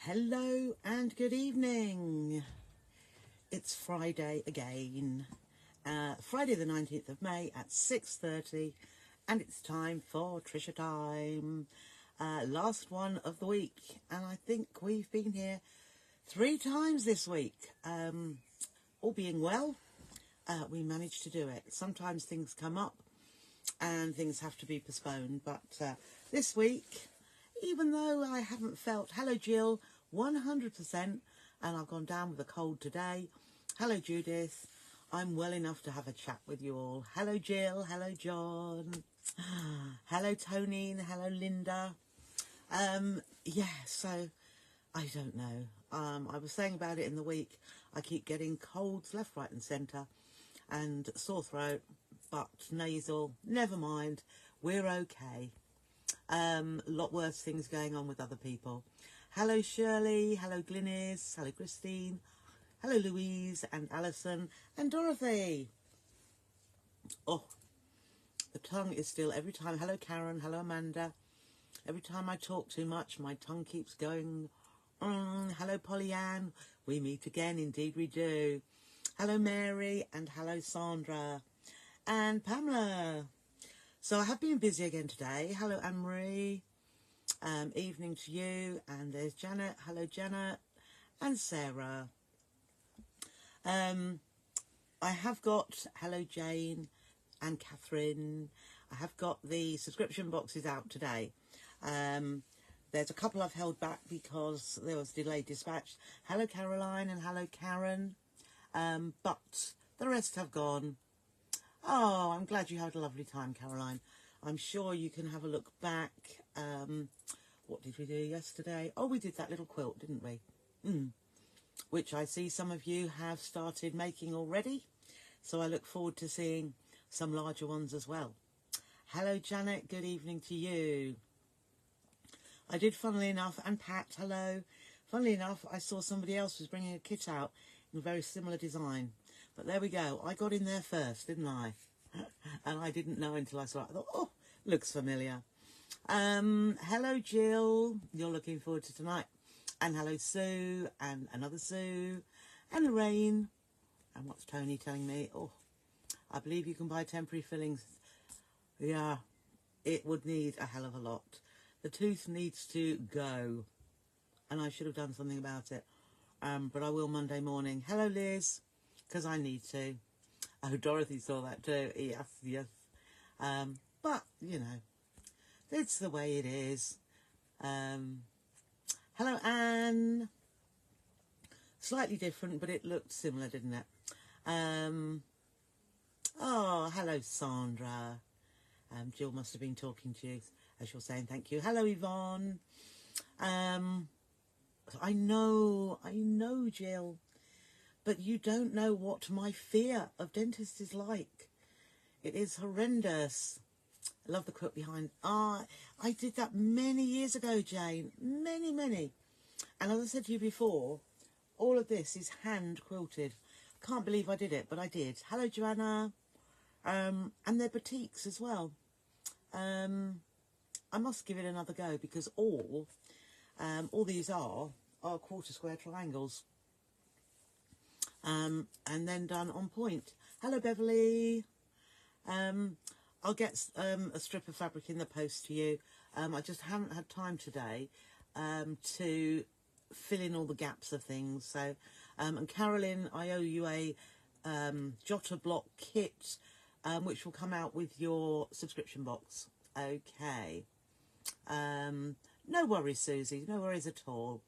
Hello and good evening. It's Friday again. Friday the 19th of May at 6:30, and it's time for Trisha time. Last one of the week, and I think we've been here 3 times this week. All being well, we managed to do it. Sometimes things come up and things have to be postponed, but this week, even though I haven't felt, hello Jill, 100%, and I've gone down with a cold today. Hello Judith, I'm well enough to have a chat with you all. Hello Jill, hello John, hello Tony, hello Linda. So I don't know. I was saying about it in the week, I keep getting colds left, right and centre and sore throat, but nasal, never mind, we're okay. Lot worse things going on with other people. Hello Shirley, hello Glynis, hello Christine, hello Louise and Alison and Dorothy. Oh, the tongue is still every time. Hello Karen, hello Amanda. Every time I talk too much, my tongue keeps going. Hello Pollyanne, we meet again, indeed we do. Hello Mary and hello Sandra and Pamela. So I have been busy again today. Hello Anne-Marie, evening to you, and there's Janet. Hello Janet and Sarah. I have got hello Jane and Catherine. I have got the subscription boxes out today. There's a couple I've held back because there was delayed dispatch. Hello Caroline and hello Karen. But the rest have gone. Oh, I'm glad you had a lovely time, Caroline. I'm sure you can have a look back. What did we do yesterday? Oh, we did that little quilt, didn't we? Which I see some of you have started making already. So I look forward to seeing some larger ones as well. Hello, Janet. Good evening to you. I did, funnily enough, and Pat, hello. Funnily enough, I saw somebody else was bringing a kit out in a very similar design. But there we go. I got in there first, didn't I? And I didn't know until I saw it. I thought, oh, looks familiar. Hello, Jill. You're looking forward to tonight. And hello, Sue. And another Sue. And Lorraine. And what's Tony telling me? Oh, I believe you can buy temporary fillings. Yeah, it would need a hell of a lot. The tooth needs to go. And I should have done something about it. But I will Monday morning. Hello, Liz. Because I need to. Oh, Dorothy saw that too. Yes. But, you know, it's the way it is. Hello, Anne. Slightly different, but it looked similar, didn't it? Oh, hello, Sandra. Jill must have been talking to you as you're saying thank you. Hello, Yvonne. I know, Jill. But you don't know what my fear of dentists is like. It is horrendous. I love the quote behind. I did that many years ago, Jane. Many. And as I said to you before, all of this is hand quilted. Can't believe I did it, but I did. Hello, Joanna. And they're boutiques as well. I must give it another go because all these are quarter square triangles. And then done on point. Hello, Beverly. I'll get a strip of fabric in the post to you. I just haven't had time today to fill in all the gaps of things. So, and Carolyn, I owe you a jotter block kit, which will come out with your subscription box. Okay. No worries, Susie. No worries at all.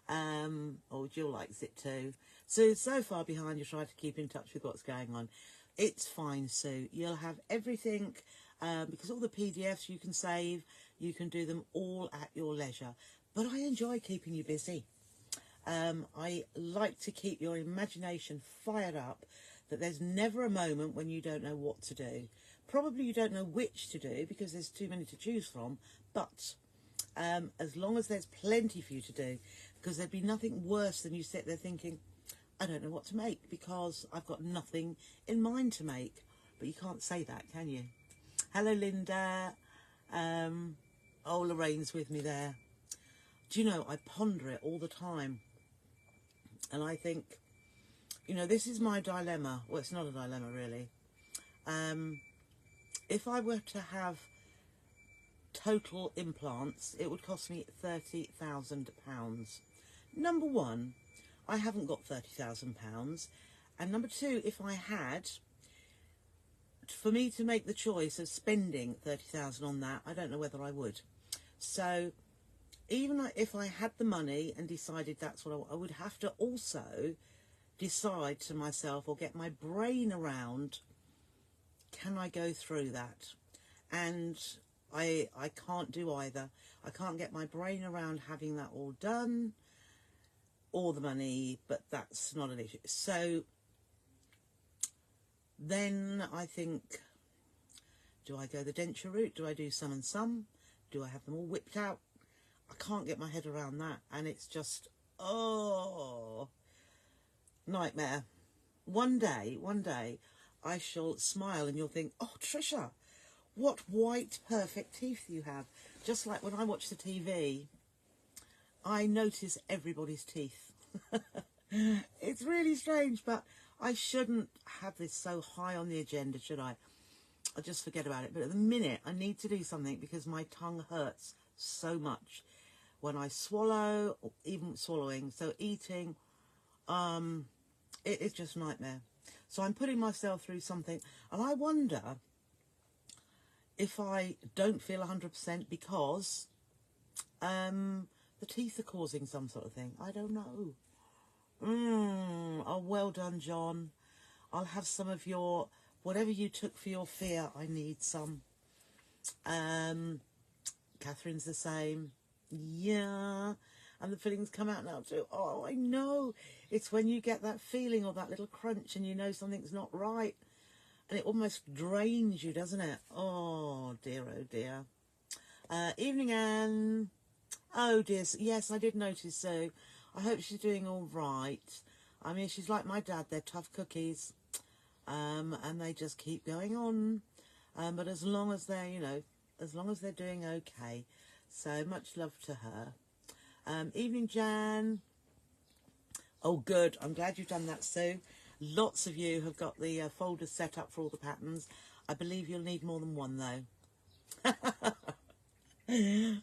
Jill likes it too. So far behind, you're trying to keep in touch with what's going on. It's fine, Sue. You'll have everything, because all the PDFs you can save, you can do them all at your leisure. But I enjoy keeping you busy. I like to keep your imagination fired up, that there's never a moment when you don't know what to do. Probably you don't know which to do because there's too many to choose from, but as long as there's plenty for you to do, because there'd be nothing worse than you sit there thinking, I don't know what to make because I've got nothing in mind to make. But you can't say that, can you? Hello, Linda. Oh, Lorraine's with me there. do you know, I ponder it all the time. And I think, you know, this is my dilemma. Well, it's not a dilemma, really. If I were to have total implants, it would cost me £30,000. Number one, I haven't got £30,000. And number two, if I had, for me to make the choice of spending 30,000 on that, I don't know whether I would. So even if I had the money and decided that's what I would have to also decide to myself, or get my brain around, can I go through that? And I can't do either. I can't get my brain around having that all done, or the money, but that's not an issue. So then I think, do I go the denture route? Do I do some and some? Do I have them all whipped out? I can't get my head around that, and it's just, oh, nightmare. One day, I shall smile and you'll think, oh, Trisha, what white, perfect teeth you have. Just like when I watch the TV, I notice everybody's teeth. It's really strange, but I shouldn't have this so high on the agenda, should I? I'll just forget about it. But at the minute, I need to do something because my tongue hurts so much when I swallow, or even swallowing. So eating, it is just a nightmare. So I'm putting myself through something, and I wonder if I don't feel 100% because the teeth are causing some sort of thing. I don't know. Oh, well done, John. I'll have some of your, whatever you took for your fear, I need some. Catherine's the same. Yeah. And the fillings come out now too. Oh, I know. It's when you get that feeling or that little crunch and you know something's not right. And it almost drains you, doesn't it? Oh, dear, oh, dear. Evening, Anne. Oh, dear. Yes, I did notice so. I hope she's doing all right. I mean, she's like my dad. They're tough cookies. And they just keep going on. But as long as they're, you know, as long as they're doing okay. So much love to her. Evening, Jan. Oh, good. I'm glad you've done that, Sue. Lots of you have got the folders set up for all the patterns. I believe you'll need more than one, though.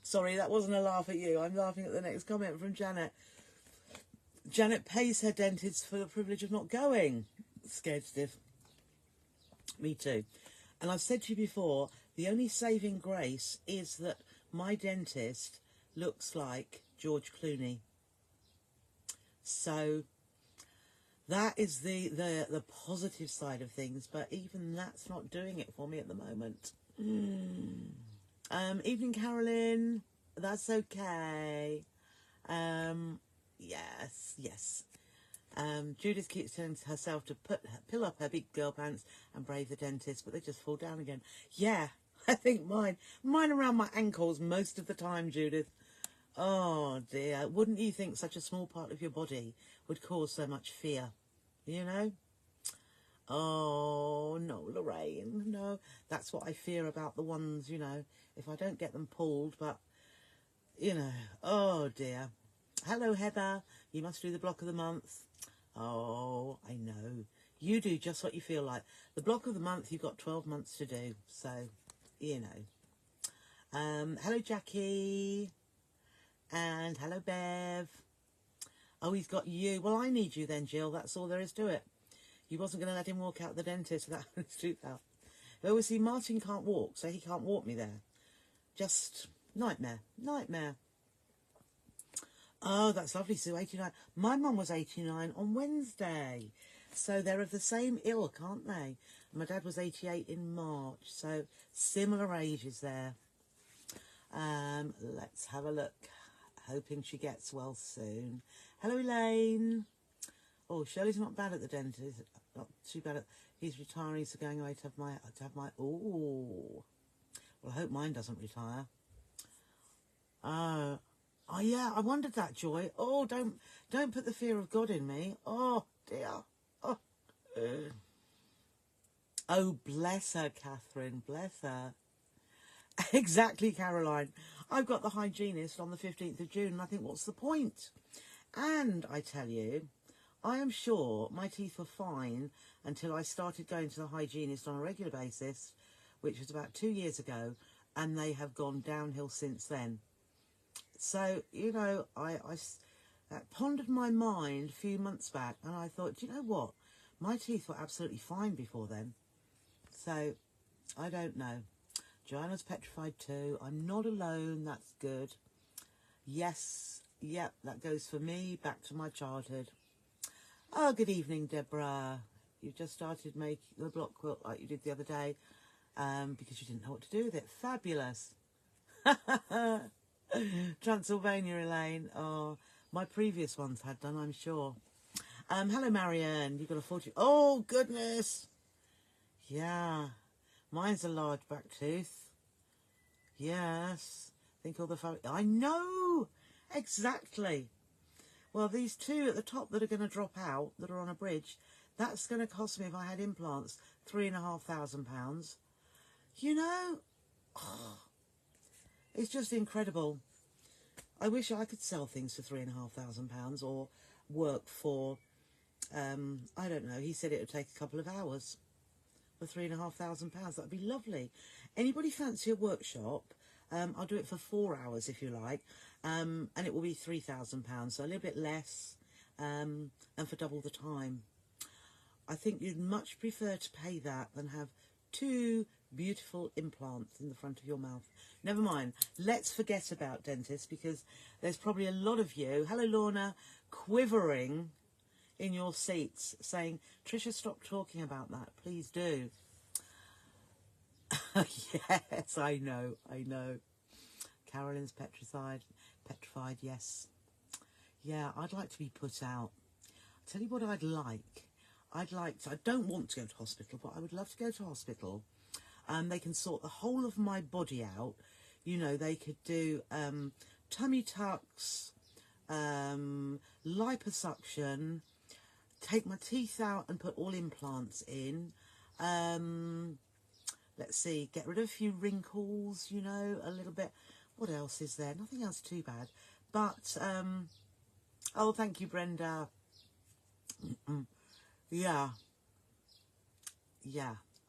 Sorry, that wasn't a laugh at you. I'm laughing at the next comment from Janet. Janet pays her dentist for the privilege of not going. Scared stiff. Me too. And I've said to you before, the only saving grace is that my dentist looks like George Clooney. So that is the positive side of things, but even that's not doing it for me at the moment. Evening, Carolyn. That's okay. Yes. Judith keeps telling herself to pill up her big girl pants and brave the dentist, but they just fall down again. Yeah, I think mine around my ankles most of the time, Judith. Oh dear, wouldn't you think such a small part of your body would cause so much fear, you know? Oh, no, Lorraine, no. That's what I fear about the ones, you know, if I don't get them pulled, but, you know, oh dear. Hello, Heather. You must do the block of the month. Oh, I know. You do just what you feel like. The block of the month, you've got 12 months to do, so, you know. Hello, Jackie. And hello, Bev. Oh, he's got you. Well, I need you then, Jill. That's all there is to it. You wasn't going to let him walk out the dentist without his tooth out. But obviously, Martin can't walk, so he can't walk me there. Just nightmare. Nightmare. Oh, that's lovely, Sue. 89. My mum was 89 on Wednesday. So they're of the same ilk, aren't they? My dad was 88 in March. So similar ages there. Let's have a look. Hoping she gets well soon. Hello, Elaine. Oh, Shirley's not bad at the dentist. Not too bad at. He's retiring, so going away to have my. Oh, well, I hope mine doesn't retire. Oh yeah, I wondered that, Joy. Oh, don't put the fear of God in me. Oh dear. Oh, oh bless her, Catherine. Bless her. Exactly, Caroline. I've got the hygienist on the 15th of June, and I think, what's the point? And I tell you, I am sure my teeth were fine until I started going to the hygienist on a regular basis, which was about 2 years ago, and they have gone downhill since then. So, you know, that pondered my mind a few months back, and I thought, do you know what? My teeth were absolutely fine before then. So, I don't know. Joanna's petrified too. I'm not alone. That's good. Yes. Yep, that goes for me. Back to my childhood. Oh, good evening, Deborah. You've just started making the block quilt like you did the other day because you didn't know what to do with it. Fabulous. Transylvania, Elaine. Oh, my previous ones had done, I'm sure. Hello, Marianne. You've got a 40. Oh, goodness. Yeah. Mine's a large back tooth. Yes. Think all the I know. Exactly. Well, these two at the top that are going to drop out, that are on a bridge, that's going to cost me, if I had implants, £3,500. You know, oh, it's just incredible. I wish I could sell things for £3,500 or work for, I don't know, he said it would take a couple of hours for £3,500. That'd be lovely. Anybody fancy a workshop? I'll do it for 4 hours if you like, and it will be £3,000, so a little bit less, and for double the time. I think you'd much prefer to pay that than have 2 beautiful implants in the front of your mouth. Never mind, let's forget about dentists, because there's probably a lot of you, hello Lorna, quivering in your seats saying, Trisha, stop talking about that, please do. Yes, I know. Carolyn's petrified, yes. Yeah, I'd like to be put out. I'll tell you what I'd like. I don't want to go to hospital, but I would love to go to hospital. They can sort the whole of my body out. You know, they could do tummy tucks, liposuction, take my teeth out and put all implants in. Let's see, get rid of a few wrinkles, you know, a little bit. What else is there? Nothing else too bad. But, oh, thank you, Brenda. Yeah,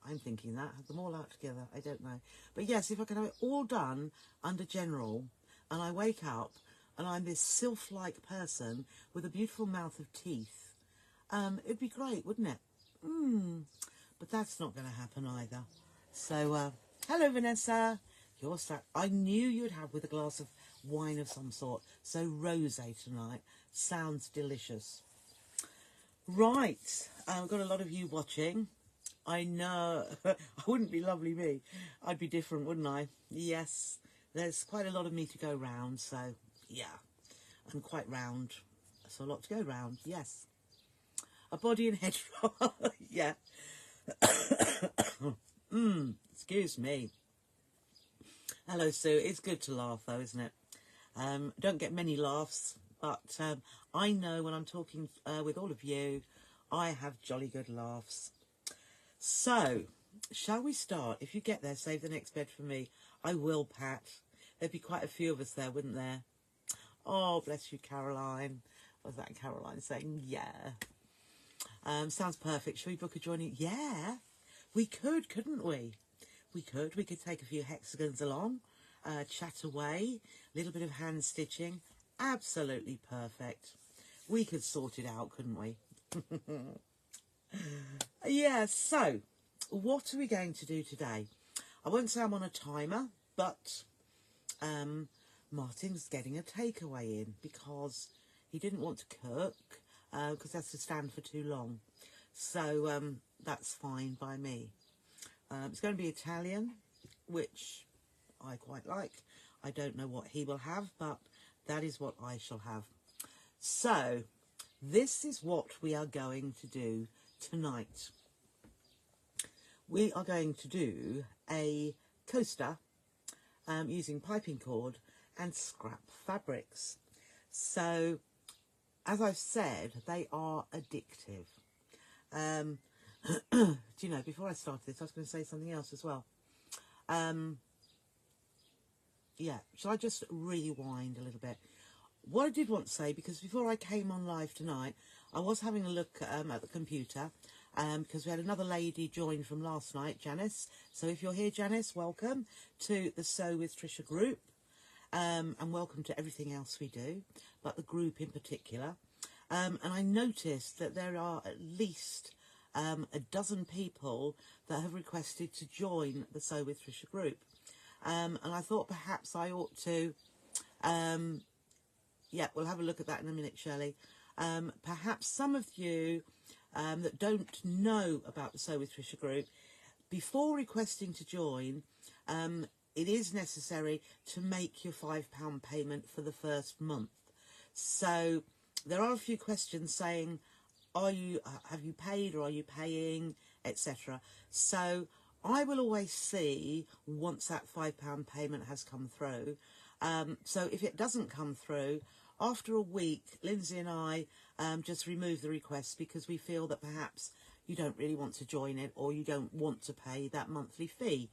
I'm thinking that. Have them all out together. I don't know. But yes, if I can have it all done under general, and I wake up, and I'm this sylph-like person with a beautiful mouth of teeth, it'd be great, wouldn't it? But that's not going to happen either. So, hello, Vanessa. You're I knew you'd have with a glass of wine of some sort. So, rosé tonight. Sounds delicious. Right. I've got a lot of you watching. I know. I wouldn't be lovely me. I'd be different, wouldn't I? Yes. There's quite a lot of me to go round. So, yeah. I'm quite round. So, a lot to go round. Yes. A body and head. Yeah. Excuse me. Hello, Sue. It's good to laugh, though, isn't it? Don't get many laughs, but I know when I'm talking with all of you, I have jolly good laughs. So, shall we start? If you get there, save the next bed for me. I will, Pat. There'd be quite a few of us there, wouldn't there? Oh, bless you, Caroline. Was that Caroline saying, yeah? Sounds perfect. Shall we book a joining? Yeah, we could, couldn't we? We could take a few hexagons along, chat away, a little bit of hand stitching. Absolutely perfect. We could sort it out, couldn't we? Yeah, so what are we going to do today? I won't say I'm on a timer, but Martin's getting a takeaway in because he didn't want to cook because that's to stand for too long. So that's fine by me. It's going to be Italian, which I quite like. I don't know what he will have, but that is what I shall have. So, this is what we are going to do tonight. We are going to do a coaster using piping cord and scrap fabrics. So, as I've said, they are addictive. Do you know, before I started this, I was going to say something else as well. Yeah, shall I just rewind a little bit? What I did want to say, because before I came on live tonight, I was having a look at the computer, because we had another lady join from last night, Janice. So if you're here, Janice, welcome to the Sew with Trisha group, and welcome to everything else we do, but the group in particular. And I noticed that there are at least a dozen people that have requested to join the Sew with Trisha group. And I thought perhaps I ought to, yeah, we'll have a look at that in a minute, Shirley. Perhaps some of you that don't know about the Sew with Trisha group, before requesting to join, it is necessary to make your £5 payment for the first month. So there are a few questions saying, have you paid or are you paying, etc. So I will always see once that £5 payment has come through. So if it doesn't come through, after a week, Lindsay and I just remove the request because we feel that perhaps you don't really want to join it or you don't want to pay that monthly fee.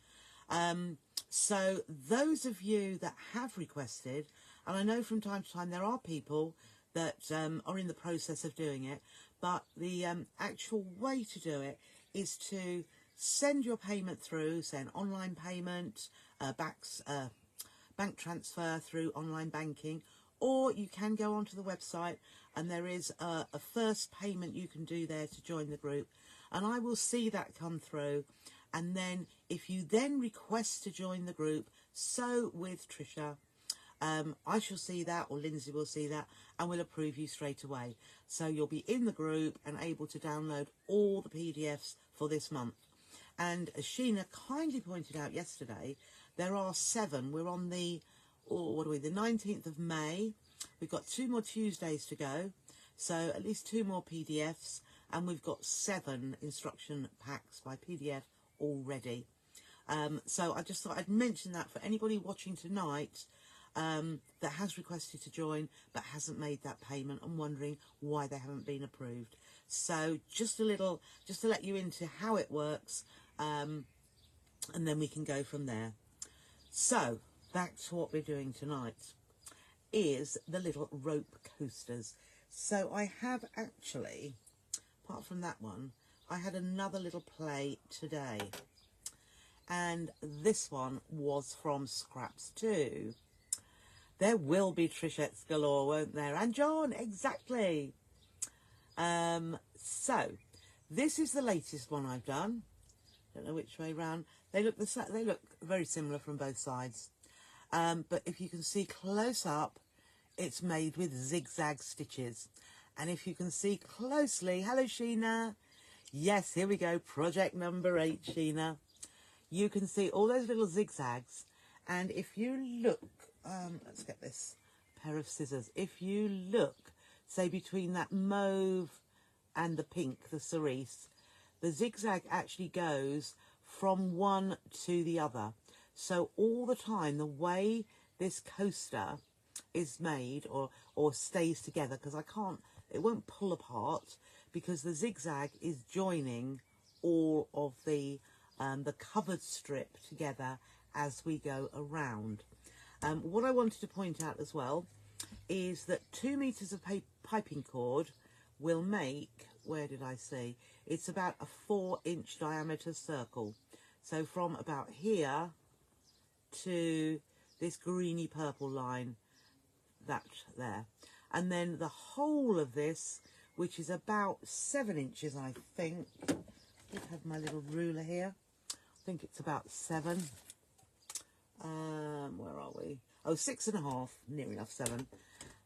So those of you that have requested, and I know from time to time there are people that are in the process of doing it, but the actual way to do it is to send your payment through, say an online payment, bank transfer through online banking, or you can go onto the website and there is a first payment you can do there to join the group, and I will see that come through. And then if you then request to join the group, Sew with Trisha, I shall see that, or Lindsay will see that, and will approve you straight away. So you'll be in the group and able to download all the PDFs for this month. And as Sheena kindly pointed out yesterday, there are 7. We're on the, the 19th of May. We've got 2 more Tuesdays to go, so at least 2 more PDFs, and we've got 7 instruction packs by PDF already. So I just thought I'd mention that for anybody watching tonight that has requested to join but hasn't made that payment and wondering why they haven't been approved. So just a little, just to let you into how it works, and then we can go from there. So back to what we're doing tonight is the little rope coasters. So I have actually, apart from that one, I had another little play today, and this one was from scraps too. There will be Trishettes galore, won't there? And John, exactly. So this is the latest one I've done. Don't know which way round. They look very similar from both sides. But if you can see close up, it's made with zigzag stitches. And if you can see closely, hello Sheena. Yes, here we go, project number 8, Sheena. You can see all those little zigzags. And if you look, let's get this pair of scissors. If you look, say between that mauve and the pink, the cerise, the zigzag actually goes from one to the other. So all the time, the way this coaster is made or stays together, because it won't pull apart, because the zigzag is joining all of the covered strip together as we go around. What I wanted to point out as well is that 2 meters of piping cord will make, where did I see? It's about a 4-inch diameter circle. So from about here to this greeny purple line, that there. And then the whole of this, which is about 7 inches, I think. I have my little ruler here. I think it's about 7. Where are we? Oh, 6.5, near enough 7,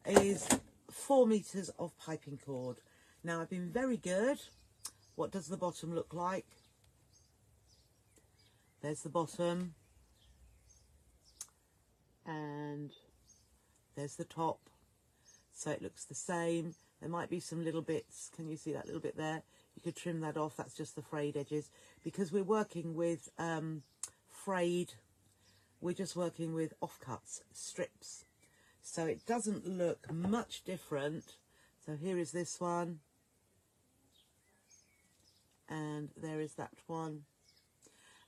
is 4 meters of piping cord. Now I've been very good. What does the bottom look like? There's the bottom. And there's the top. So it looks the same. There might be some little bits. Can you see that little bit there? You could trim that off. That's just the frayed edges. Because we're working with frayed, we're just working with offcuts, strips. So it doesn't look much different. So here is this one. And there is that one.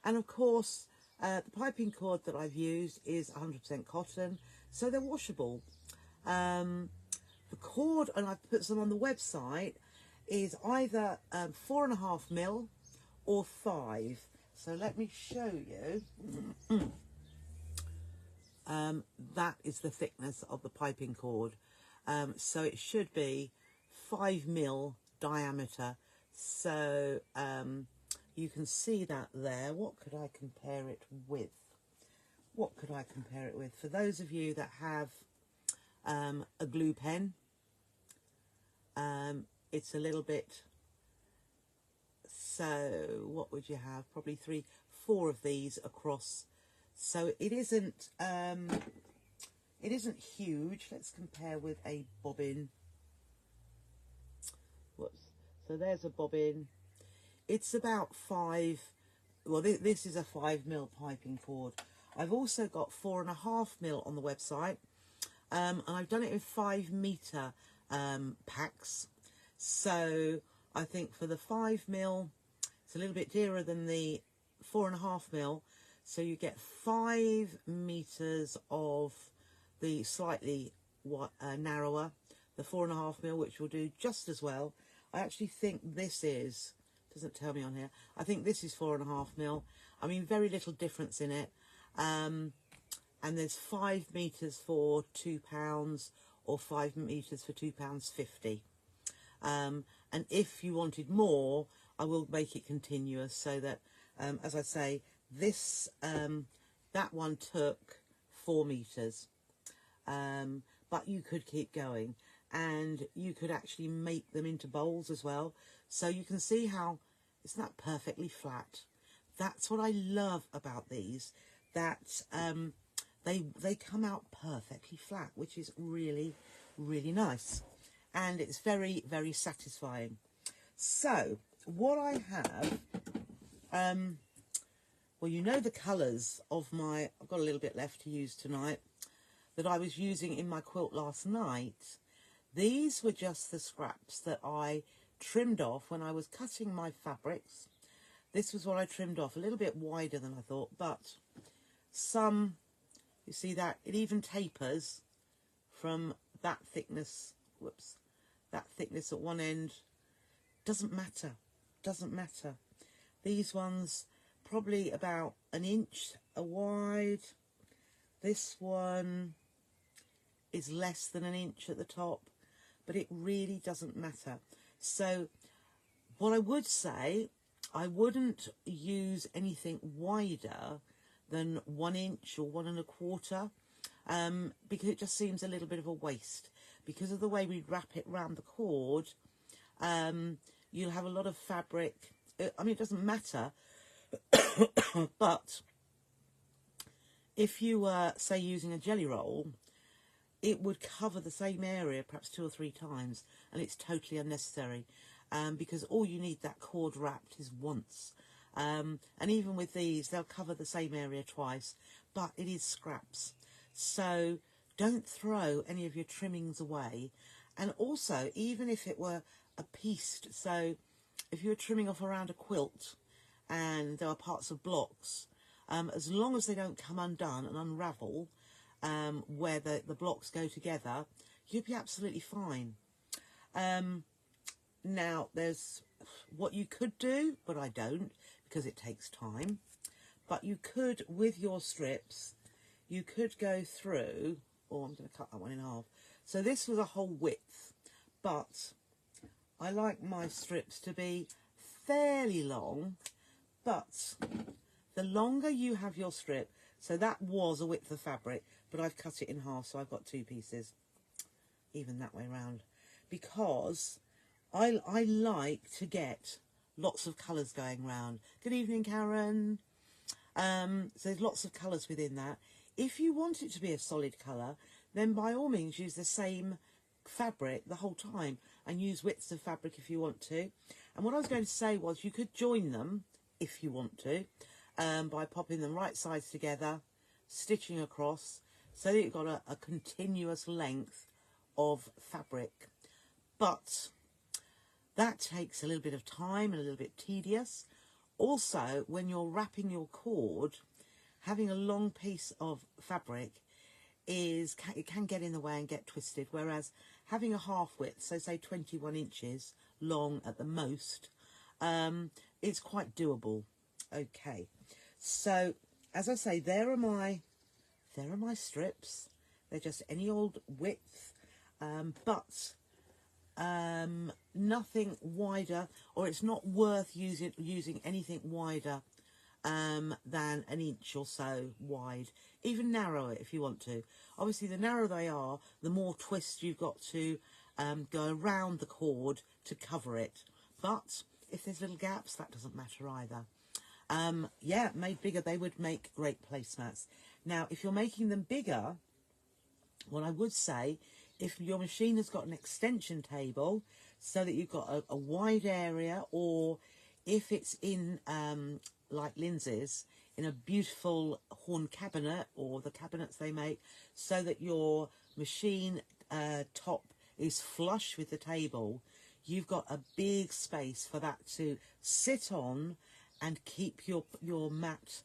And of course, The piping cord that I've used is 100% cotton, so they're washable. The cord, and I've put some on the website, is either 4.5mm or 5. So let me show you. That is the thickness of the piping cord. So it should be 5mm diameter. So you can see that there. What could I compare it with? What could I compare it with? For those of you that have a glue pen, it's a little bit, so what would you have? Probably 3, 4 of these across. So it isn't huge. Let's compare with a bobbin. Whoops. So there's a bobbin. It's about 5. Well, this is a 5mm piping cord. I've also got 4.5mm on the website, and I've done it in 5-meter packs. So I think for the 5mm, it's a little bit dearer than the 4.5mm. So you get 5 meters of the slightly narrower, the 4.5mm, which will do just as well. I actually think this is, doesn't tell me on here, I think this is 4.5mm. I mean, very little difference in it. And there's 5 meters for £2 or 5 meters for £2.50. And if you wanted more, I will make it continuous so that, as I say, this that one took 4 meters, but you could keep going, and you could actually make them into bowls as well. So you can see how it's not perfectly flat. That's what I love about these, that they come out perfectly flat, which is really, really nice. And it's very, very satisfying. So what I have, well, you know the colours of my, I've got a little bit left to use tonight, that I was using in my quilt last night. These were just the scraps that I trimmed off when I was cutting my fabrics. This was what I trimmed off, a little bit wider than I thought, but some, you see that, it even tapers from that thickness, whoops, that thickness at one end. Doesn't matter, doesn't matter. These ones probably about 1 inch wide. This one is less than 1 inch at the top, but it really doesn't matter. So what I would say, I wouldn't use anything wider than 1 inch or 1 1/4, because it just seems a little bit of a waste. Because of the way we wrap it round the cord, you'll have a lot of fabric. I mean, it doesn't matter, but if you were, say, using a jelly roll, it would cover the same area perhaps 2 or 3 times, and it's totally unnecessary, because all you need that cord wrapped is once. And even with these, they'll cover the same area twice, but it is scraps. So don't throw any of your trimmings away. And also, even if it were a pieced, so if you were trimming off around a quilt and there are parts of blocks, as long as they don't come undone and unravel where the blocks go together, you'll be absolutely fine. Now, there's what you could do, but I don't, because it takes time. But you could, with your strips, you could go through, oh, I'm going to cut that one in half. So this was a whole width, but I like my strips to be fairly long, but the longer you have your strip, so that was a width of fabric, but I've cut it in half, so I've got 2 pieces, even that way round, because I like to get lots of colours going round. Good evening, Karen. So there's lots of colours within that. If you want it to be a solid colour, then by all means use the same fabric the whole time and use widths of fabric if you want to. And what I was going to say was you could join them if you want to, by popping them right sides together, stitching across, so that you've got a continuous length of fabric. But that takes a little bit of time and a little bit tedious. Also, when you're wrapping your cord, having a long piece of fabric it can get in the way and get twisted, whereas having a half width, so say 21 inches long at the most, it's quite doable. Okay, so as I say, there are my strips. They're just any old width, but nothing wider, or it's not worth using anything wider than an inch or so wide. Even narrower if you want to. Obviously, the narrower they are, the more twist you've got to go around the cord to cover it. But if there's little gaps, that doesn't matter either. Yeah, made bigger, they would make great placemats. Now, if you're making them bigger, what I would say, if your machine has got an extension table so that you've got a wide area, or if it's in, like Lindsay's, in a beautiful horn cabinet, or the cabinets they make, so that your machine top is flush with the table, you've got a big space for that to sit on and keep your mat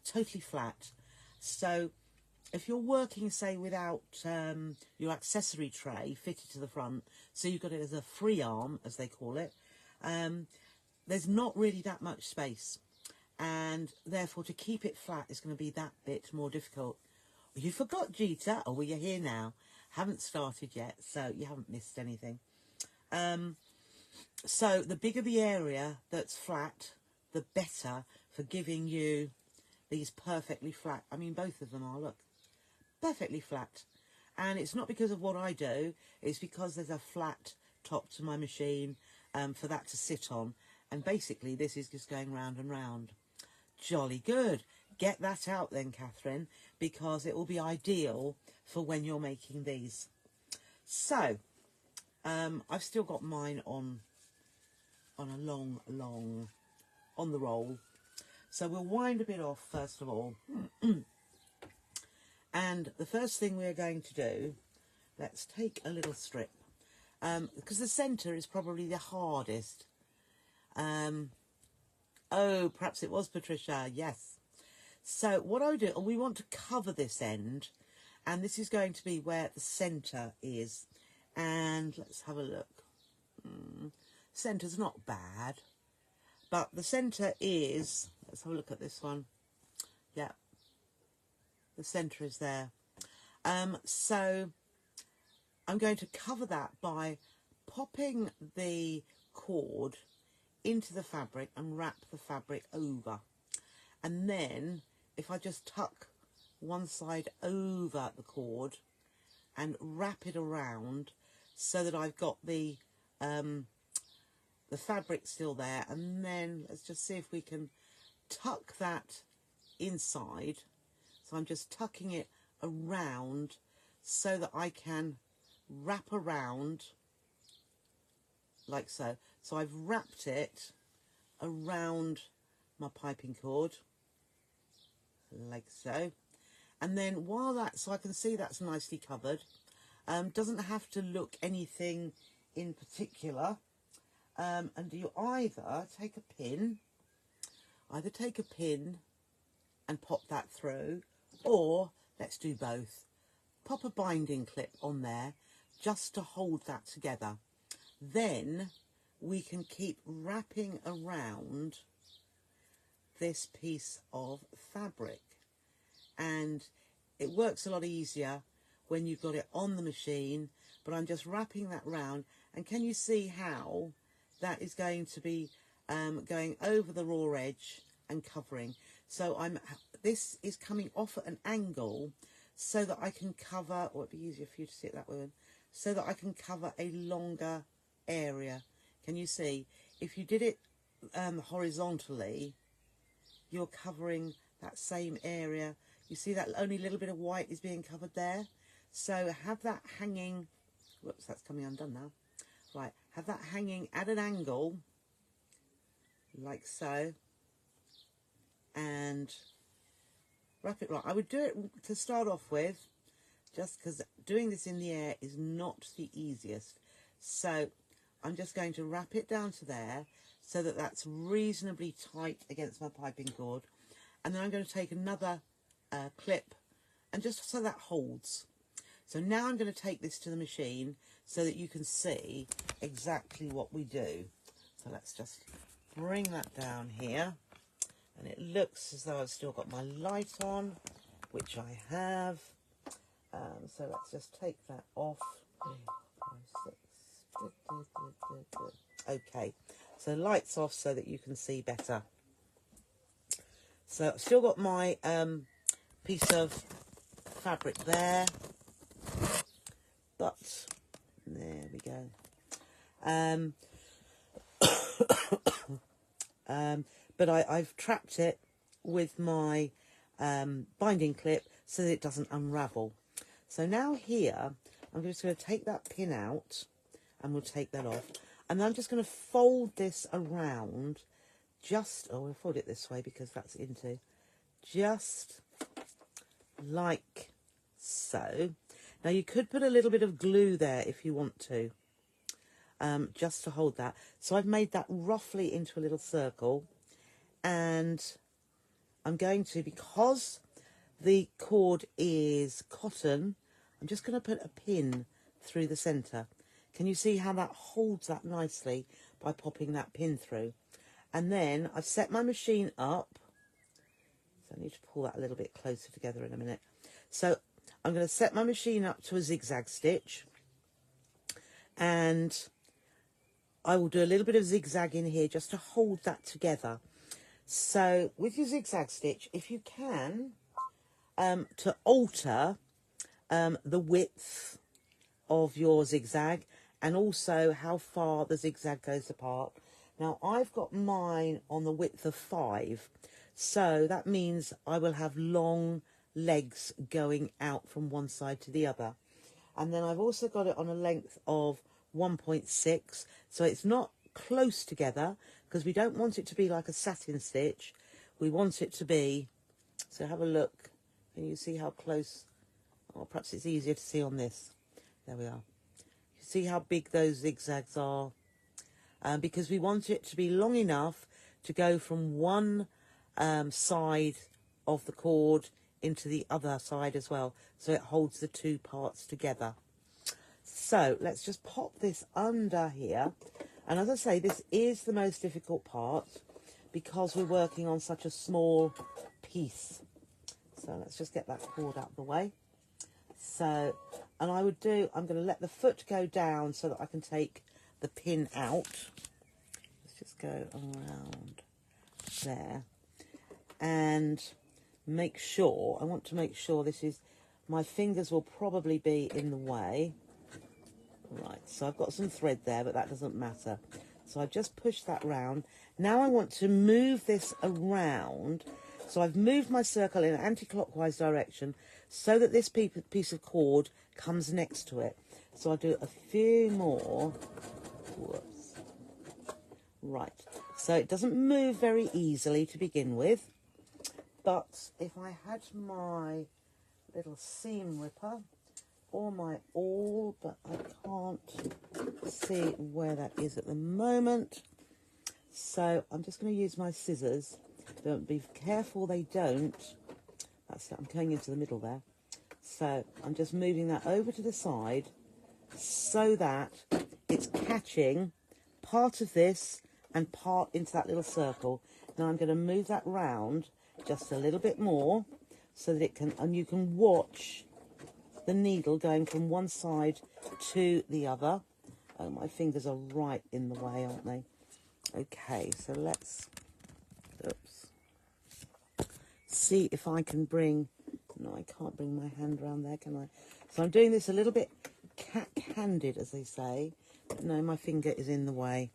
totally flat. So if you're working, say, without your accessory tray fitted to the front, so you've got it as a free arm, as they call it, there's not really that much space. And therefore, to keep it flat is going to be that bit more difficult. You forgot, Jeeta? Oh, well, you're here now. Haven't started yet, so you haven't missed anything. So the bigger the area that's flat, the better for giving you these perfectly flat. I mean, both of them are, look, perfectly flat. And it's not because of what I do, it's because there's a flat top to my machine for that to sit on. And basically, this is just going round and round. Jolly good. Get that out then, Catherine, because it will be ideal for when you're making these. So, I've still got mine on a long, on the roll. So we'll wind a bit off first of all. And the first thing we're going to do, let's take a little strip, because the centre is probably the hardest. Oh, perhaps it was Patricia, yes. So what I would do, we want to cover this end, and this is going to be where the centre is. And let's have a look. Centre's not bad, but the centre is, let's have a look at this one. Yeah, the centre is there. So I'm going to cover that by popping the cord into the fabric and wrap the fabric over. And then if I just tuck one side over the cord and wrap it around so that I've got the fabric still there, and then let's just see if we can tuck that inside. So I'm just tucking it around so that I can wrap around like so. So I've wrapped it around my piping cord like so. And then while that, so I can see that's nicely covered, doesn't have to look anything in particular. And you either take a pin and pop that through, or let's do both. Pop a binding clip on there just to hold that together. Then we can keep wrapping around this piece of fabric, and it works a lot easier when you've got it on the machine. But I'm just wrapping that round, and can you see how that is going to be going over the raw edge and covering? So this is coming off at an angle so that I can cover, or it'd be easier for you to see it that way, so that I can cover a longer area. Can you see? If you did it horizontally, you're covering that same area. You see that only a little bit of white is being covered there? So have that hanging, whoops, that's coming undone now. Right, have that hanging at an angle, like so, and wrap it right. I would do it to start off with, just because doing this in the air is not the easiest. So I'm just going to wrap it down to there so that that's reasonably tight against my piping cord. And then I'm going to take another clip, and just so that holds. So now I'm going to take this to the machine so that you can see exactly what we do. So let's just bring that down here. And it looks as though I've still got my light on, which I have. So let's just take that off. 3, 4, 6. Okay, so lights off so that you can see better. So I've still got my piece of fabric there, but there we go. But I've trapped it with my binding clip so that it doesn't unravel. So now here, I'm just going to take that pin out, and we'll take that off. And then I'm just going to fold this around, we'll fold it this way because that's into, just like so. Now you could put a little bit of glue there if you want to, just to hold that. So I've made that roughly into a little circle, and I'm going to, because the cord is cotton, I'm just going to put a pin through the centre. Can you see how that holds that nicely by popping that pin through? And then I've set my machine up. So I need to pull that a little bit closer together in a minute. So I'm going to set my machine up to a zigzag stitch, and I will do a little bit of zigzag in here just to hold that together. So with your zigzag stitch, if you can, to alter the width of your zigzag, and also how far the zigzag goes apart. Now I've got mine on the width of 5, so that means I will have long legs going out from one side to the other. And then I've also got it on a length of 1.6, so it's not close together, because we don't want it to be like a satin stitch. We want it to be, so have a look, can you see how close? Oh, perhaps it's easier to see on this. There we are. You see how big those zigzags are? Because we want it to be long enough to go from one side of the cord into the other side as well, so it holds the two parts together. So let's just pop this under here, and as I say, this is the most difficult part because we're working on such a small piece. So let's just get that cord out of the way. So, and I'm going to let the foot go down so that I can take the pin out. Let's just go around there and make sure, I want to make sure this is, my fingers will probably be in the way. Right, so I've got some thread there, but that doesn't matter. So I just push that round. Now I want to move this around. So I've moved my circle in an anti-clockwise direction so that this piece of cord comes next to it. So I'll do a few more. Whoops. Right, so it doesn't move very easily to begin with. But if I had my little seam ripper or my awl, but I can't see where that is at the moment. So I'm just going to use my scissors. Don't be careful they don't. That's it, I'm going into the middle there. So I'm just moving that over to the side so that it's catching part of this and part into that little circle. Now I'm going to move that round just a little bit more so that it can, and you can watch the needle going from one side to the other. Oh, my fingers are right in the way, aren't they? Okay, so let's, oops, see if I can bring, no, I can't bring my hand around there, can I? So I'm doing this a little bit cat-handed, as they say, but no, my finger is in the way.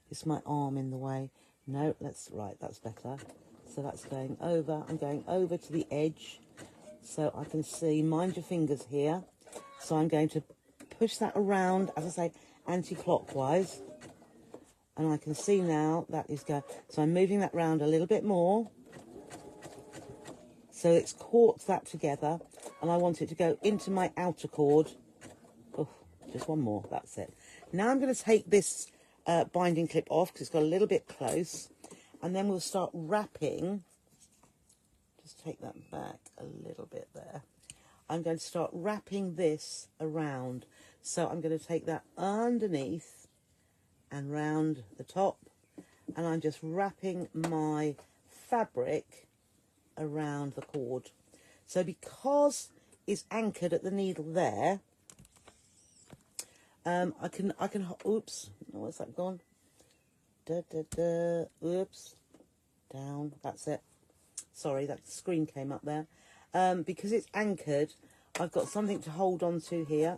It's my arm in the way. No, that's right, that's better. So that's going over, I'm going over to the edge, so I can see, mind your fingers here. So I'm going to push that around, as I say, anti-clockwise. And I can see now that is going, so I'm moving that round a little bit more. So it's caught that together, and I want it to go into my outer cord. Oh, just one more, that's it. Now I'm going to take this binding clip off because it's got a little bit close. And then we'll start wrapping just take that back a little bit there. I'm going to start wrapping this around. So I'm going to take that underneath and round the top, and I'm just wrapping my fabric around the cord. So because it's anchored at the needle there, I can, oops, where's that gone? Oops, down, that's it. Sorry, that screen came up there. Because it's anchored, I've got something to hold on to here,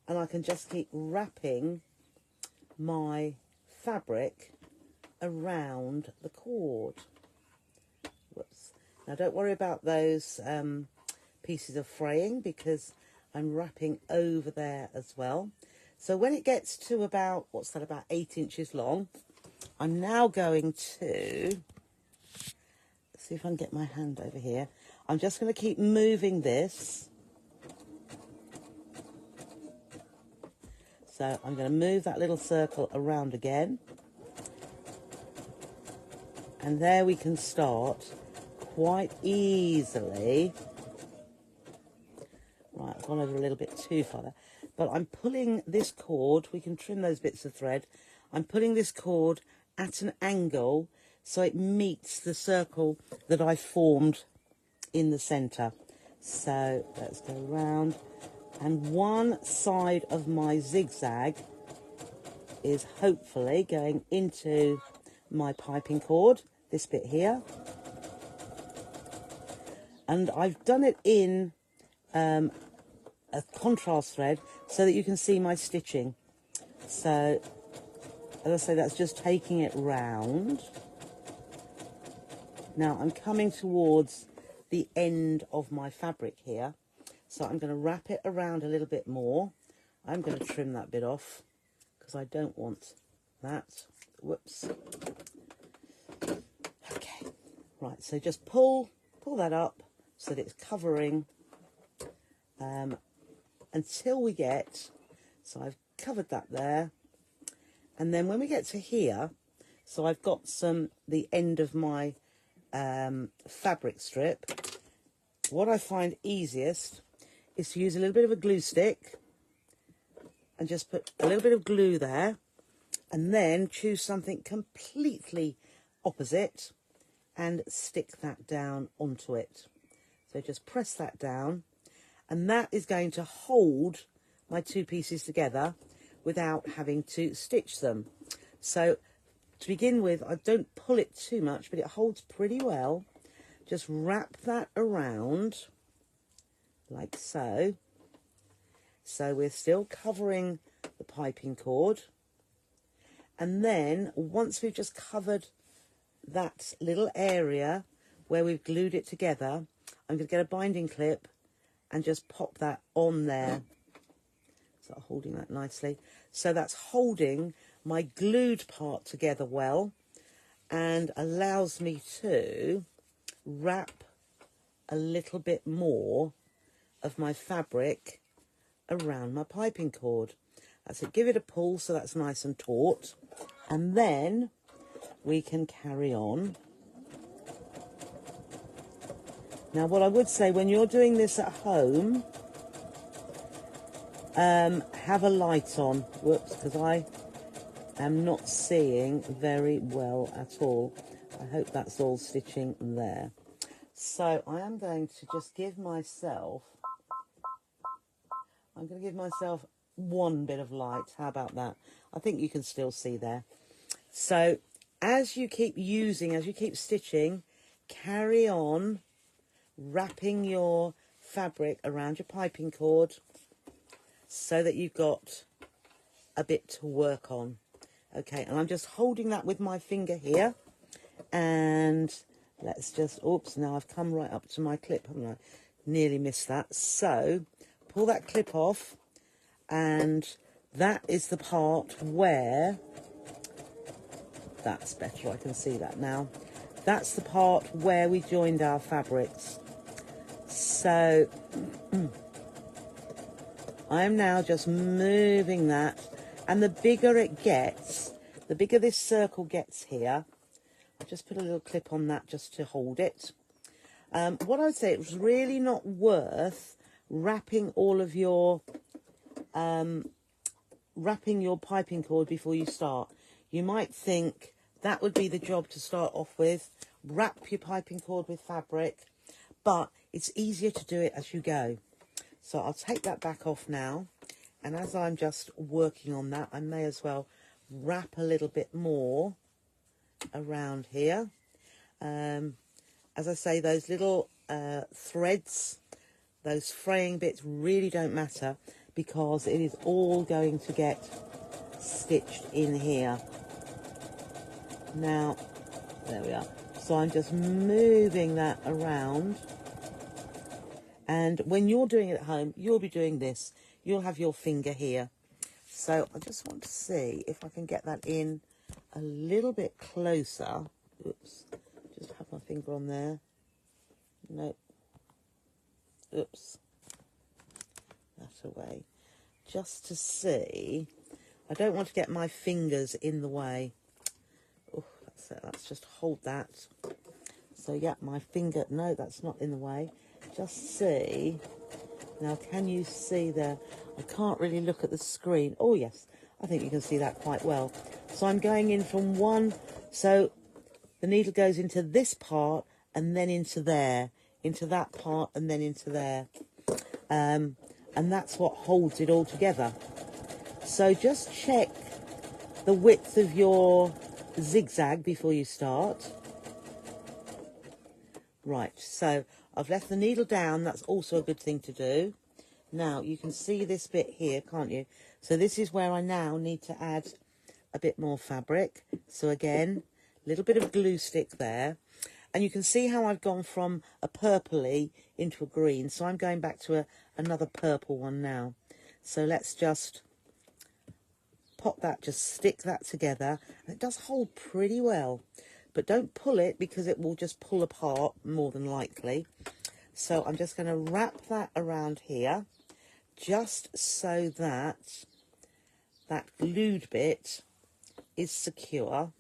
and I can just keep wrapping my fabric around the cord. Whoops. Now don't worry about those pieces of fraying, because I'm wrapping over there as well. So when it gets to about, what's that, about 8 inches long, I'm now going to, see if I can get my hand over here. I'm just going to keep moving this. So I'm going to move that little circle around again. And there we can start quite easily. Right, I've gone over a little bit too far there. But I'm pulling this cord, we can trim those bits of thread. I'm pulling this cord at an angle so it meets the circle that I formed in the centre. So let's go round, and one side of my zigzag is hopefully going into my piping cord, this bit here, and I've done it in a contrast thread so that you can see my stitching. So as I say, that's just taking it round. Now I'm coming towards the end of my fabric here, so I'm going to wrap it around a little bit more. I'm going to trim that bit off because I don't want that. Whoops. Okay, right, so just pull that up so that it's covering until we get, so I've covered that there, and then when we get to here, so I've got the end of my fabric strip. What I find easiest is to use a little bit of a glue stick and just put a little bit of glue there, and then choose something completely opposite and stick that down onto it. So just press that down, and that is going to hold my two pieces together without having to stitch them. So to begin with, I don't pull it too much, but it holds pretty well. Just wrap that around like so. So we're still covering the piping cord. And then once we've just covered that little area where we've glued it together, I'm going to get a binding clip and just pop that on there. So holding that nicely. So that's holding my glued part together well and allows me to wrap a little bit more of my fabric around my piping cord. That's it. Give it a pull so that's nice and taut, and then we can carry on. Now what I would say, when you're doing this at home, have a light on. Whoops, because I am not seeing very well at all. I hope that's all stitching there. So I am going to just give myself, one bit of light. How about that? I think you can still see there. So as you keep stitching, carry on wrapping your fabric around your piping cord so that you've got a bit to work on. Okay, and I'm just holding that with my finger here, and let's just, oops, now I've come right up to my clip, haven't I? Nearly missed that. So pull that clip off, and that is the part where, that's better, I can see that now. That's the part where we joined our fabrics. So I'm now just moving that, and the bigger it gets, the bigger this circle gets here. I'll just put a little clip on that just to hold it. What I would say, it's really not worth wrapping all of your wrapping your piping cord before you start. You might think that would be the job to start off with. Wrap your piping cord with fabric, but it's easier to do it as you go. So I'll take that back off now, and as I'm just working on that, I may as well wrap a little bit more around here. As I say, those little threads, those fraying bits really don't matter, because it is all going to get stitched in here. Now, there we are. So I'm just moving that around. And when you're doing it at home, you'll be doing this. You'll have your finger here. So I just want to see if I can get that in a little bit closer. Oops, just have my finger on there. Nope. Oops. That away. Just to see. I don't want to get my fingers in the way. Oh, that's it. Let's just hold that. So yeah, my finger, no, that's not in the way. Just see. Now, can you see there? I can't really look at the screen. Oh, yes, I think you can see that quite well. So I'm going in from one, so the needle goes into this part and then into there, into that part and then into there. And that's what holds it all together. So just check the width of your zigzag before you start. Right, so I've left the needle down. That's also a good thing to do. Now, you can see this bit here, can't you? So this is where I now need to add a bit more fabric. So again, a little bit of glue stick there. And you can see how I've gone from a purpley into a green. So I'm going back to another purple one now. So let's just pop that, just stick that together. And it does hold pretty well. But don't pull it, because it will just pull apart more than likely. So I'm just going to wrap that around here, just so that that glued bit is secure.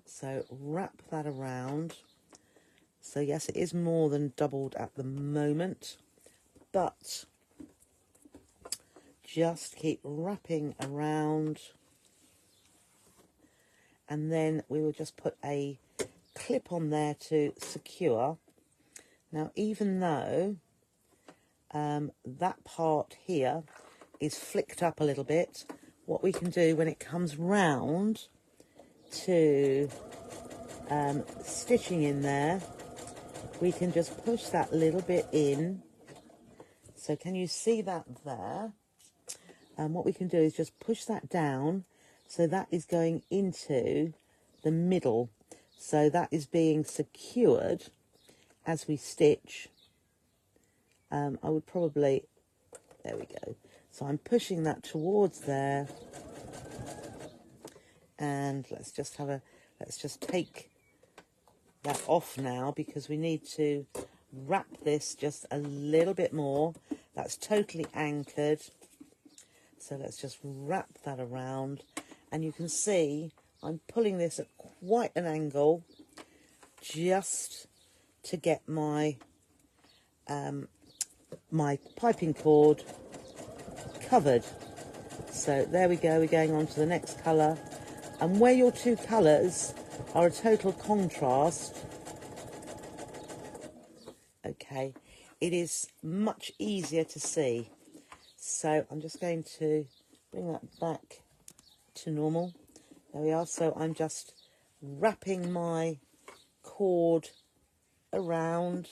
So wrap that around. So yes, it is more than doubled at the moment, but just keep wrapping around. And then we will just put a clip on there to secure. Now, even though that part here is flicked up a little bit, what we can do when it comes round to stitching in there, we can just push that little bit in. So can you see that there? And what we can do is just push that down. So that is going into the middle. So that is being secured as we stitch. I would probably, there we go. So I'm pushing that towards there. And let's just take that off now, because we need to wrap this just a little bit more. That's totally anchored. So let's just wrap that around. And you can see I'm pulling this at quite an angle just to get my my piping cord covered. So there we go, we're going on to the next colour. And where your two colours are a total contrast, okay, it is much easier to see. So I'm just going to bring that back to normal. There we are. So I'm just wrapping my cord around,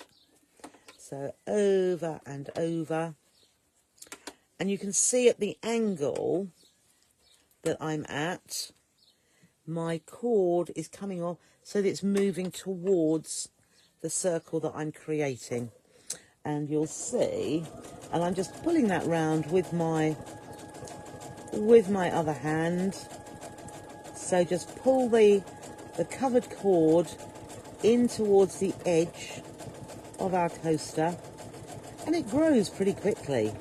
so over and over. And you can see at the angle that I'm at, my cord is coming off so that it's moving towards the circle that I'm creating. And you'll see, and I'm just pulling that round with my other hand. So just pull the covered cord in towards the edge of our coaster, and it grows pretty quickly.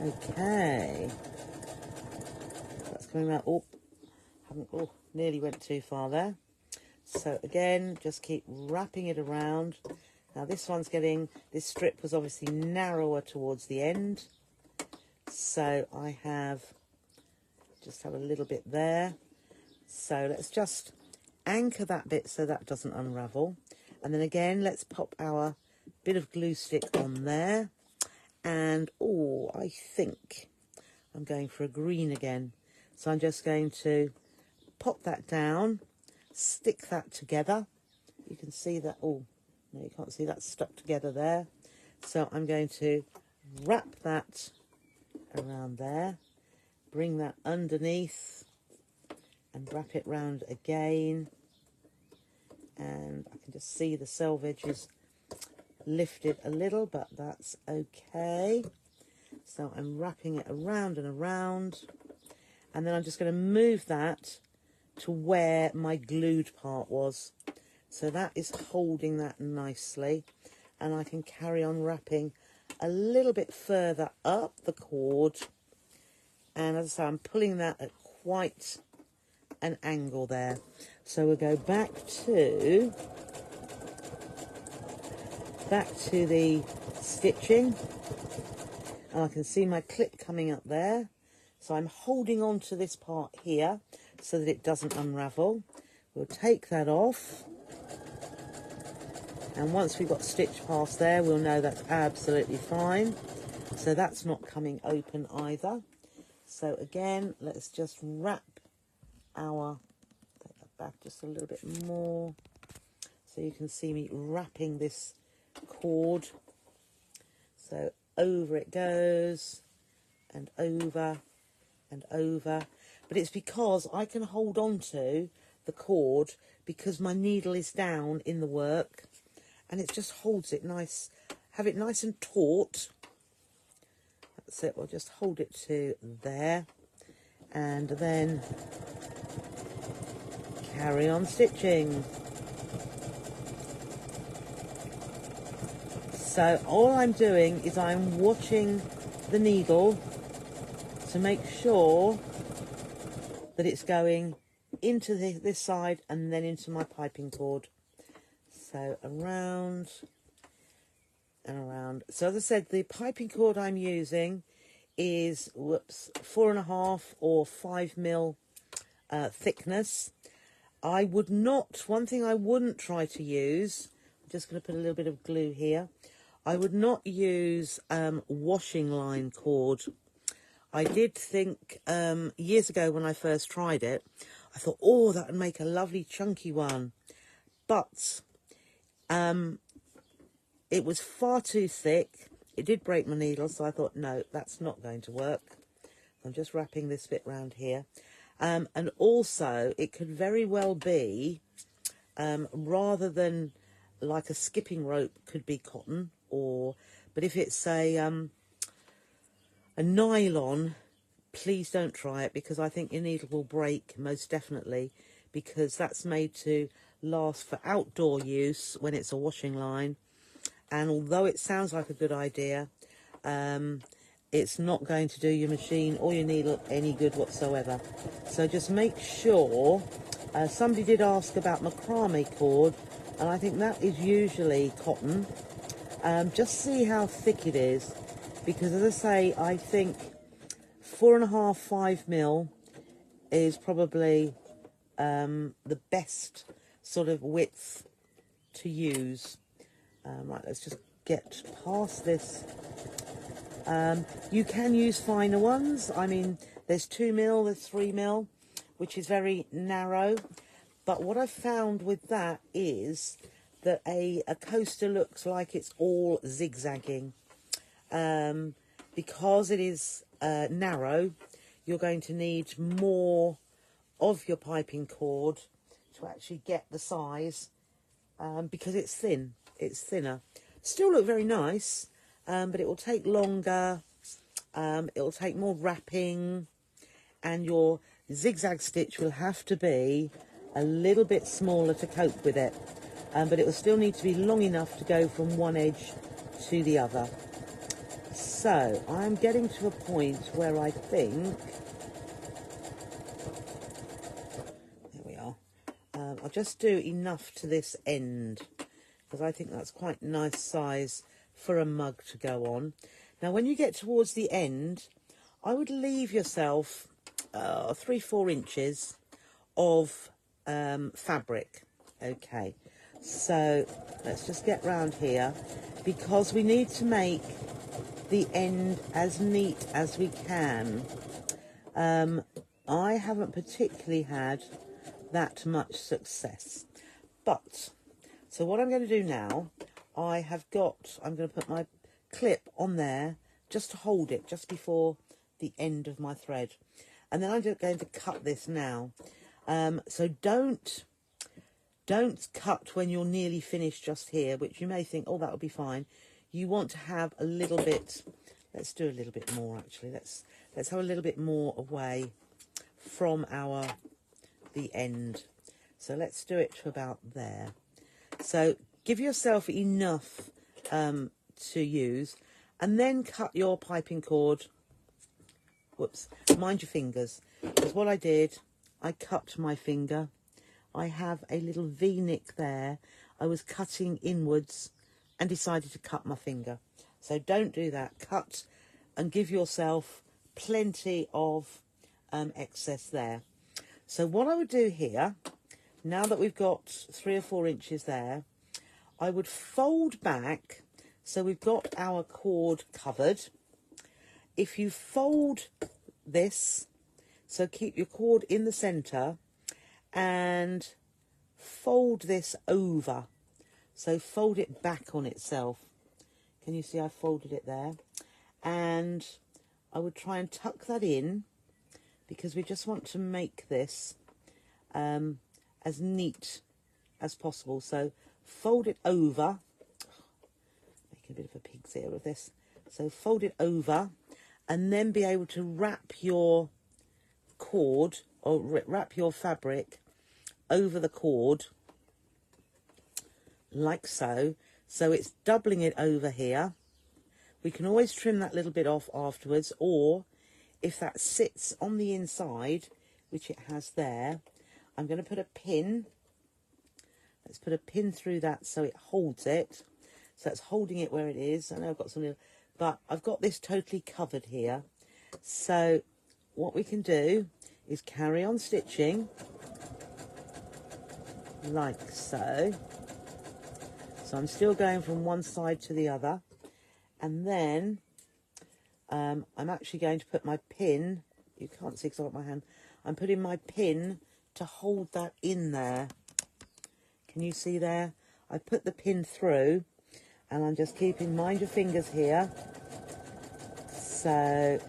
Okay, that's coming around. Oh, nearly went too far there. So again, just keep wrapping it around. Now this strip was obviously narrower towards the end. So I just have a little bit there. So let's just anchor that bit so that doesn't unravel. And then again, let's pop our bit of glue stick on there. And, oh, I think I'm going for a green again. So I'm just going to pop that down, stick that together. You can see that, oh, no, you can't see that stuck together there. So I'm going to wrap that around there, bring that underneath and wrap it round again. And I can just see the selvages lifted a little, but that's okay. So I'm wrapping it around and around, and then I'm just going to move that to where my glued part was. So that is holding that nicely, and I can carry on wrapping a little bit further up the cord. And as I say, I'm pulling that at quite an angle there. So we'll go back to the stitching. And I can see my clip coming up there. So I'm holding on to this part here so that it doesn't unravel. We'll take that off. And once we've got stitch past there, we'll know that's absolutely fine. So that's not coming open either. So again, let's just wrap our, take that back just a little bit more. So you can see me wrapping this cord. So over it goes, and over and over. But it's because I can hold on to the cord because my needle is down in the work, and it just holds it nice, have it nice and taut. That's it, we'll just hold it to there, and then carry on stitching. So all I'm doing is I'm watching the needle to make sure that it's going into this side and then into my piping cord. So around and around. So as I said, the piping cord I'm using is 4.5 or 5 mil thickness. I would not, one thing I wouldn't try to use, I'm just going to put a little bit of glue here. I would not use washing line cord. I did think years ago when I first tried it, I thought, oh, that would make a lovely chunky one. But it was far too thick. It did break my needle, so I thought, no, that's not going to work. I'm just wrapping this bit round here. And also, it could very well be, rather than like a skipping rope could be cotton, but if it's a nylon, please don't try it, because I think your needle will break most definitely, because that's made to last for outdoor use when it's a washing line. And although it sounds like a good idea, it's not going to do your machine or your needle any good whatsoever. So just make sure, somebody did ask about macrame cord, and I think that is usually cotton. Just see how thick it is, because as I say, I think 4.5, 5 mil is probably the best sort of width to use. Right, let's just get past this. You can use finer ones. I mean, there's 2 mil, there's 3 mil, which is very narrow. But what I've found with that is that a coaster looks like it's all zigzagging. Because it is narrow, you're going to need more of your piping cord to actually get the size, because it's thin. It's thinner. Still look very nice, but it will take longer. It will take more wrapping, and your zigzag stitch will have to be a little bit smaller to cope with it. But it will still need to be long enough to go from one edge to the other. So I'm getting to a point where I think, there we are, I'll just do enough to this end, because I think that's quite a nice size for a mug to go on. Now, when you get towards the end, I would leave yourself 3-4 inches of fabric. Okay, so let's just get round here, because we need to make the end as neat as we can. I haven't particularly had that much success, but so what I'm going to do now, I'm going to put my clip on there just to hold it just before the end of my thread, and then I'm just going to cut this now. So don't cut when you're nearly finished just here, which you may think, oh, that'll be fine. You want to have a little bit, let's do a little bit more actually. Let's have a little bit more away from the end. So let's do it to about there. So give yourself enough to use, and then cut your piping cord. Whoops, mind your fingers, because what I did, I cut my finger. I have a little V-nick there. I was cutting inwards and decided to cut my finger. So don't do that. Cut and give yourself plenty of excess there. So what I would do here, now that we've got 3 or 4 inches there, I would fold back, so we've got our cord covered. If you fold this, so keep your cord in the centre and fold this over, so fold it back on itself. Can you see I folded it there? And I would try and tuck that in, because we just want to make this as neat as possible. So fold it over, make a bit of a pig's ear of this. So fold it over, and then be able to wrap your cord, or wrap your fabric over the cord like so. So it's doubling it over here. We can always trim that little bit off afterwards, or if that sits on the inside, which it has there, I'm going to put a pin. Let's put a pin through that so it holds it. So that's holding it where it is. I know I've got some little, but I've got this totally covered here. So what we can do is carry on stitching like so. So I'm still going from one side to the other, and then I'm actually going to put my pin, you can't see because I've got my hand, I'm putting my pin to hold that in there. Can you see there? I put the pin through, and I'm just keeping, mind your fingers here. So,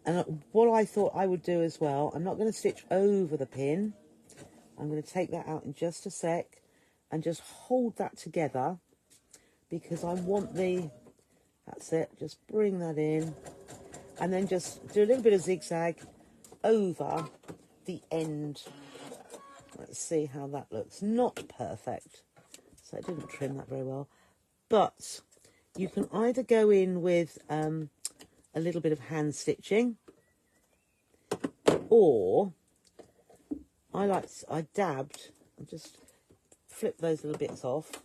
and what I thought I would do as well, I'm not going to stitch over the pin. I'm going to take that out in just a sec and just hold that together, because I want that's it, just bring that in, and then just do a little bit of zigzag over the end. Let's see how that looks. Not perfect, so I didn't trim that very well, but you can either go in with a little bit of hand stitching, or I dabbed, and just flip those little bits off.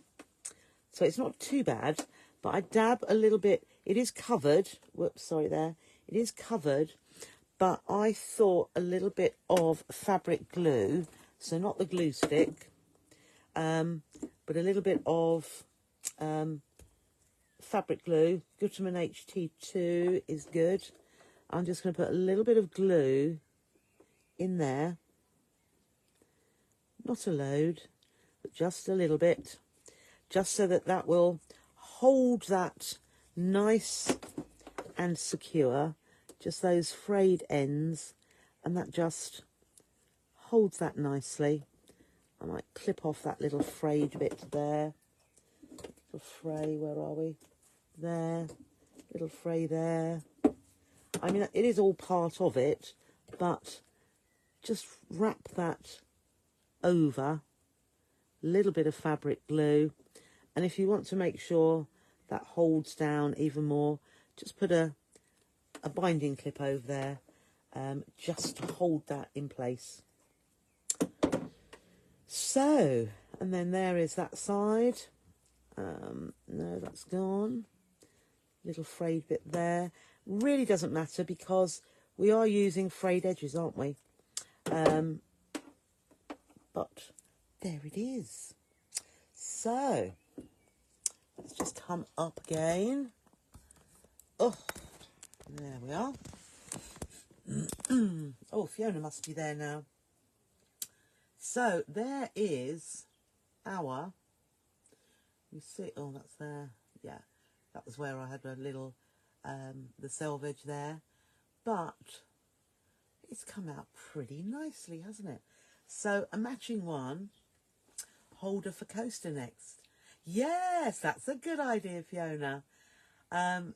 So it's not too bad, but I dab a little bit. It is covered. Whoops, sorry there. It is covered, but I thought a little bit of fabric glue, so not the glue stick, but a little bit of fabric glue. Gutterman HT2 is good. I'm just going to put a little bit of glue in there. Not a load, but just a little bit, just so that that will hold that nice and secure, just those frayed ends, and that just holds that nicely. I might clip off that little frayed bit there. Little fray, where are we? There, little fray there. I mean, it is all part of it, but just wrap that over, little bit of fabric glue, and if you want to make sure that holds down even more, just put a binding clip over there, just to hold that in place. So, and then there is that side. No, that's gone. Little frayed bit there. Really doesn't matter because we are using frayed edges, aren't we? But there it is. So, let's just come up again. Oh, there we are. Oh, Fiona must be there now. So, there is our, you see, oh, that's there. Yeah, that was where I had a little, the selvage there. But it's come out pretty nicely, hasn't it? So, a matching one, holder for coaster next. Yes, that's a good idea, Fiona.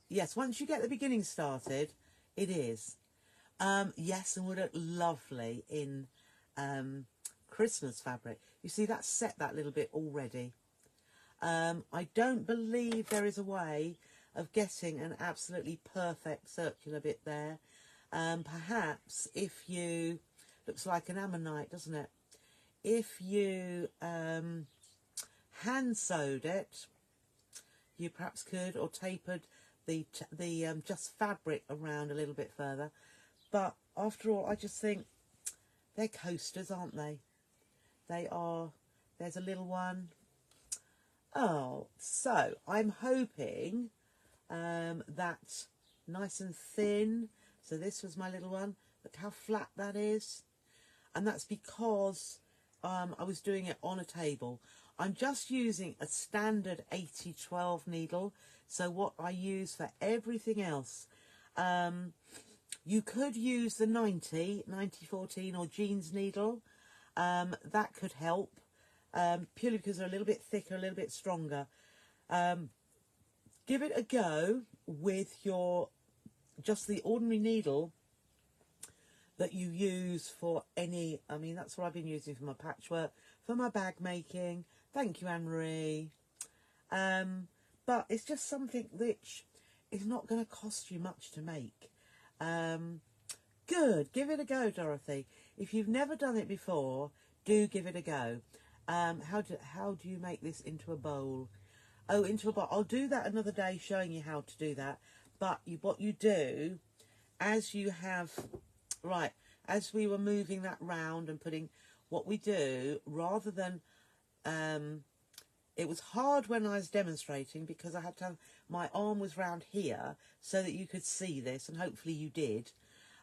Yes, once you get the beginning started, it is. Yes, and would look lovely in Christmas fabric. You see, that's set that little bit already. I don't believe there is a way of getting an absolutely perfect circular bit there. Perhaps if you, looks like an ammonite, doesn't it? If you hand sewed it, you perhaps could, or tapered the just fabric around a little bit further. But after all, I just think they're coasters, aren't they? They are. There's a little one. Oh, so I'm hoping that nice and thin. So this was my little one. Look how flat that is. And that's because I was doing it on a table. I'm just using a standard 80-12 needle. So what I use for everything else, you could use the 90-14 or jeans needle. That could help, purely because they're a little bit thicker, a little bit stronger. Give it a go with your, just the ordinary needle that you use for any, I mean, that's what I've been using for my patchwork, for my bag making. Thank you, Anne-Marie. But it's just something which is not going to cost you much to make. Good. Give it a go, Dorothy. If you've never done it before, do give it a go. How do you make this into a bowl? Oh, into a bowl. I'll do that another day, showing you how to do that. But what you do, as you have, right, as we were moving that round and putting, what we do, rather than, it was hard when I was demonstrating because I had to have, my arm was round here so that you could see this, and hopefully you did.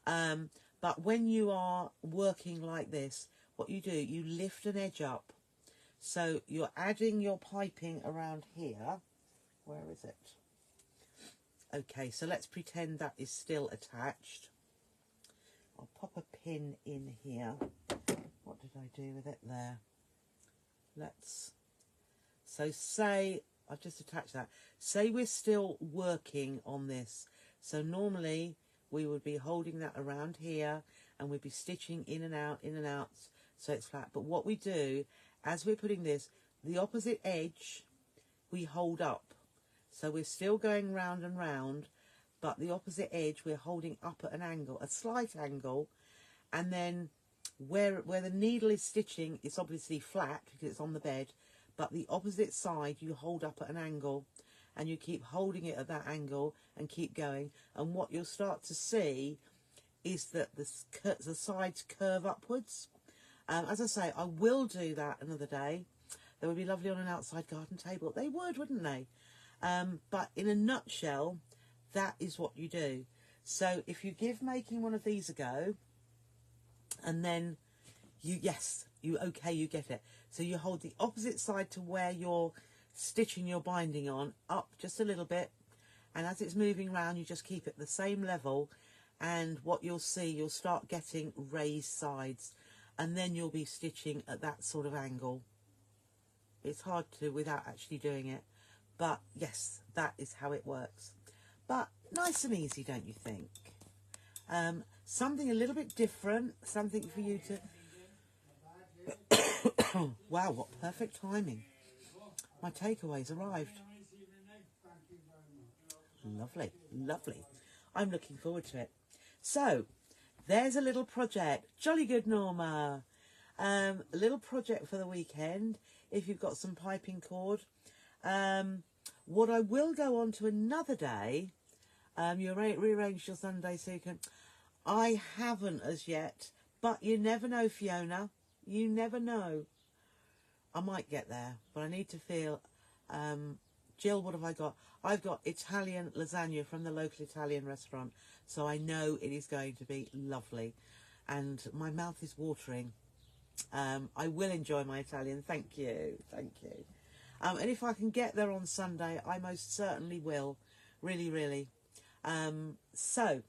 But when you are working like this, what you do, you lift an edge up. So you're adding your piping around here. Where is it? Okay, so let's pretend that is still attached. I'll pop a pin in here. What did I do with it there? So say, I've just attached that. Say we're still working on this. So normally we would be holding that around here and we'd be stitching in and out, so it's flat. But what we do, as we're putting this, the opposite edge we hold up. So we're still going round and round, but the opposite edge we're holding up at an angle, a slight angle, and then where the needle is stitching, it's obviously flat because it's on the bed, but the opposite side you hold up at an angle, and you keep holding it at that angle and keep going. And what you'll start to see is that the sides curve upwards. As I say, I will do that another day. They would be lovely on an outside garden table. They would, wouldn't they? But in a nutshell, that is what you do. So if you give making one of these a go, and then you get it. So you hold the opposite side to where you're stitching your binding on, up just a little bit, and as it's moving around, you just keep it the same level, and what you'll see, you'll start getting raised sides, and then you'll be stitching at that sort of angle. It's hard to without actually doing it, but yes, that is how it works. But nice and easy, don't you think? Something a little bit different, something for you to... Wow, what perfect timing. My takeaways arrived. Lovely, lovely. I'm looking forward to it. So, there's a little project. Jolly good, Norma. A little project for the weekend if you've got some piping cord. What I will go on to another day, you rearrange your Sunday so you can... I haven't as yet, but you never know, Fiona. You never know. I might get there, but I need to feel... Jill, what have I got? I've got Italian lasagna from the local Italian restaurant, so I know it is going to be lovely. And my mouth is watering. I will enjoy my Italian. Thank you. Thank you. And if I can get there on Sunday, I most certainly will. Really, really. So,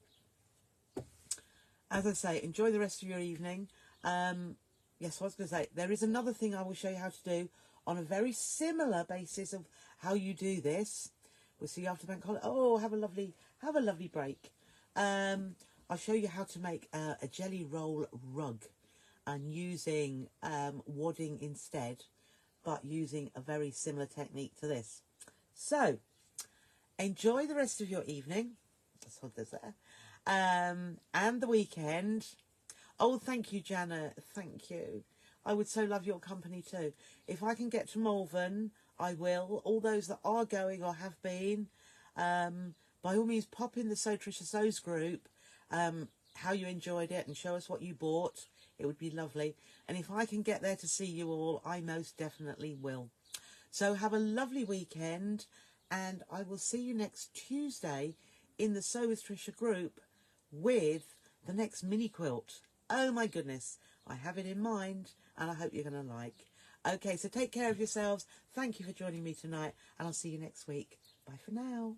as I say, enjoy the rest of your evening. Yes, I was going to say, there is another thing I will show you how to do on a very similar basis of how you do this. We'll see you after bank holiday. Oh, have a lovely break. I'll show you how to make a jelly roll rug and using wadding instead, but using a very similar technique to this. So, enjoy the rest of your evening. That's what there's there. And the weekend. Oh, thank you, Janet. Thank you. I would so love your company too. If I can get to Malvern, I will. All those that are going or have been, by all means, pop in the So Trisha Sews group, how you enjoyed it and show us what you bought. It would be lovely. And if I can get there to see you all, I most definitely will. So have a lovely weekend, and I will see you next Tuesday in the Sew with Trisha group with the next mini quilt. Oh my goodness, I have it in mind and I hope you're going to like. Okay, so take care of yourselves. Thank you for joining me tonight and I'll see you next week. Bye for now.